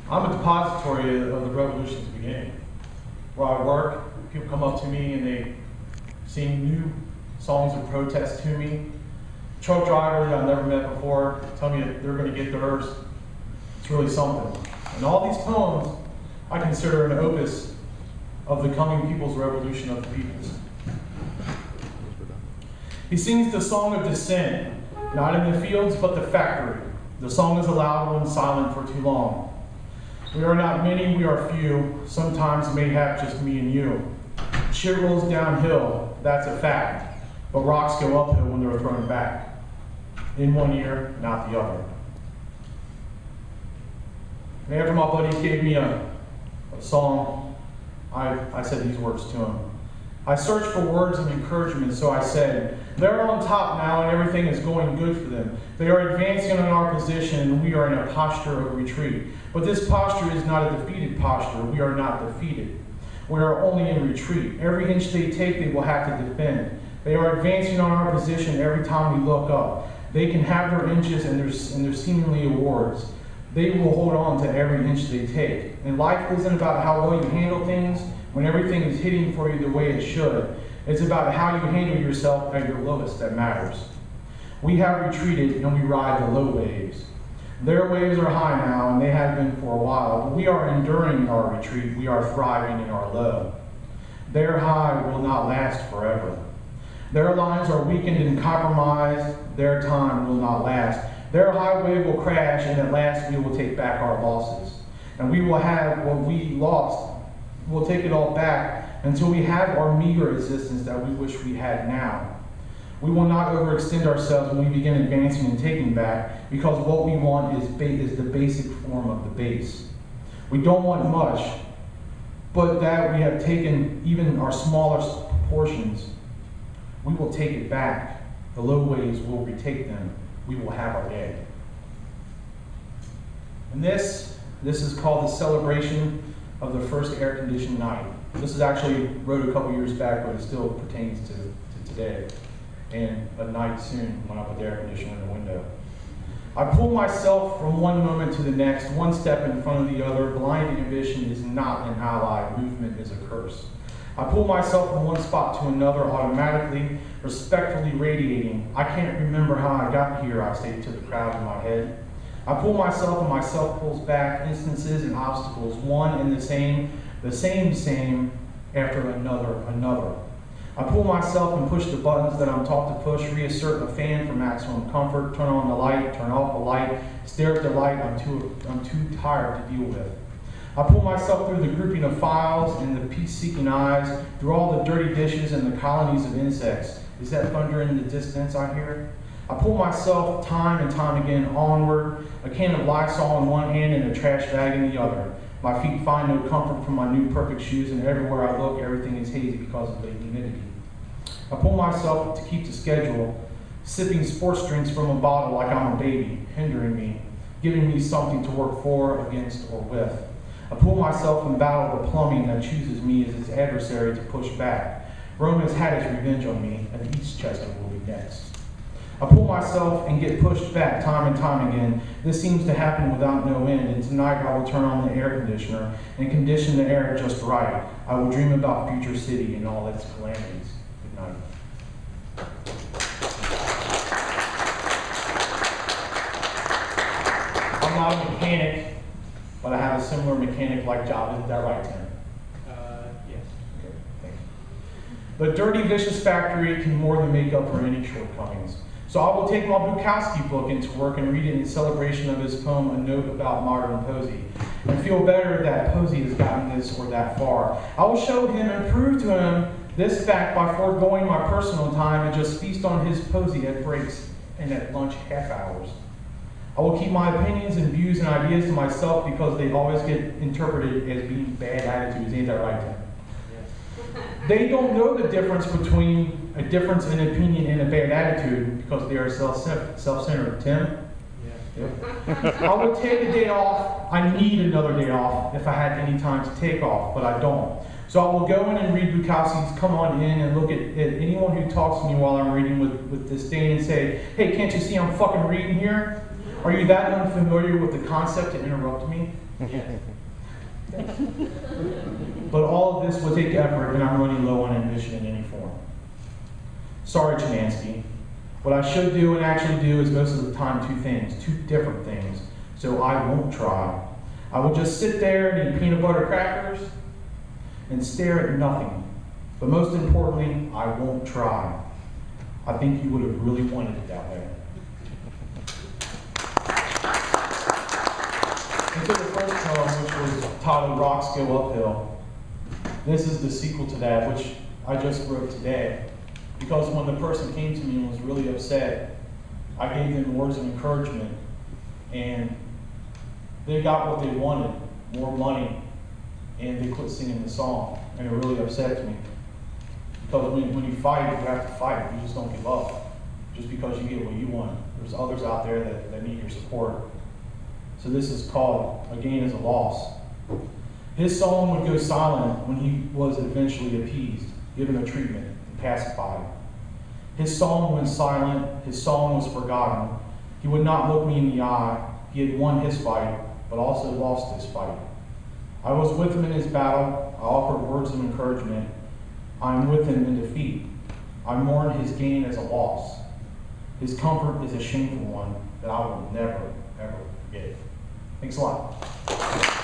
I'm a depository of the revolution's beginning. Where I work, people come up to me and they sing new songs of protest to me. Truck drivers that I've never met before tell me that they're going to get theirs. It's really something. And all these poems I consider an opus of the coming people's revolution of the peoples. He sings the song of dissent, not in the fields but the factory. The song is a loud one, silent for too long. We are not many, we are few, sometimes mayhap just me and you. Shit rolls downhill, that's a fact, but rocks go uphill when they're thrown back. In one ear, not the other. And after my buddies gave me a song, I said these words to him. I searched for words of encouragement, so I said, they're on top now and everything is going good for them. They are advancing in our position and we are in a posture of retreat. But this posture is not a defeated posture. We are not defeated. We are only in retreat. Every inch they take, they will have to defend. They are advancing on our position every time we look up. They can have their inches and their seemingly awards. They will hold on to every inch they take. And life isn't about how well you handle things when everything is hitting for you the way it should. It's about how you handle yourself at your lowest that matters. We have retreated and we ride the low waves. Their waves are high now and they have been for a while, but we are enduring our retreat. We are thriving in our low. Their high will not last forever. Their lines are weakened and compromised. Their time will not last. Their high wave will crash and at last we will take back our losses. And we will have what we lost. We'll take it all back until we have our meager existence that we wish we had now. We will not overextend ourselves when we begin advancing and taking back, because what we want is the basic form of the base. We don't want much, but that we have taken even our smallest portions, we will take it back. The low waves will retake them. We will have our day. And this is called the celebration of the first air-conditioned night. This is actually wrote a couple years back, but it still pertains to today. And a night soon when I put the air conditioner in the window. I pull myself from one moment to the next, one step in front of the other. Blind ambition is not an ally, movement is a curse. I pull myself from one spot to another, automatically, respectfully radiating. I can't remember how I got here, I say to the crowd in my head. I pull myself and myself pulls back, instances and obstacles, one and the same after another. I pull myself and push the buttons that I'm taught to push, reassert a fan for maximum comfort, turn on the light, turn off the light, stare at the light I'm too tired to deal with. I pull myself through the grouping of files and the peace-seeking eyes, through all the dirty dishes and the colonies of insects. Is that thunder in the distance I hear? I pull myself time and time again onward, a can of Lysol in one hand and a trash bag in the other. My feet find no comfort from my new perfect shoes, and everywhere I look, everything is hazy because of the humidity. I pull myself to keep the schedule, sipping sports drinks from a bottle like I'm a baby, hindering me, giving me something to work for, against, or with. I pull myself and battle the plumbing that chooses me as its adversary to push back. Rome has had its revenge on me, and Eastchester will be next. I pull myself and get pushed back time and time again. This seems to happen without no end, and tonight I will turn on the air conditioner and condition the air just right. I will dream about future city and all its calamities. Good night. I'm not a mechanic, but I have a similar mechanic-like job. Isn't that right, Tim? Yes. Okay, thank you. The dirty, vicious factory can more than make up for any shortcomings. So I will take my Bukowski book into work and read it in celebration of his poem, A Note About Modern Poesy, and feel better that Poesy has gotten this or that far. I will show him and prove to him this fact by foregoing my personal time and just feast on his poesy at breaks and at lunch half hours. I will keep my opinions and views and ideas to myself because they always get interpreted as being bad attitudes. Ain't that right, Tim? Yes. They don't know the difference between a difference in opinion and a bad attitude because they are self-centered. Tim? Yeah. Yep. I would take a day off. I need another day off if I had any time to take off, but I don't. So I will go in and read Bukowski's Come On In and look at anyone who talks to me while I'm reading with disdain and say, hey, can't you see I'm fucking reading here? Are you that unfamiliar with the concept to interrupt me? But all of this will take effort, and I'm running low on ambition in any form. Sorry, Chemansky. What I should do and actually do is most of the time two different things. So I won't try. I will just sit there and eat peanut butter crackers and stare at nothing. But most importantly, I won't try. I think you would have really wanted it that way. And so the first poem, which was titled Rocks Go Uphill, this is the sequel to that, which I just wrote today. Because when the person came to me and was really upset, I gave them words of encouragement, and they got what they wanted, more money, and they quit singing the song, and it really upset me. Because when you fight, you have to fight. You just don't give up. Just because you get what you want. There's others out there that need your support. So this is called A Gain is a Loss. His song would go silent when he was eventually appeased, given a treatment, and pacified. His song went silent, his song was forgotten. He would not look me in the eye. He had won his fight, but also lost his fight. I was with him in his battle. I offered words of encouragement. I am with him in defeat. I mourn his gain as a loss. His comfort is a shameful one that I will never, ever forget. Thanks a lot.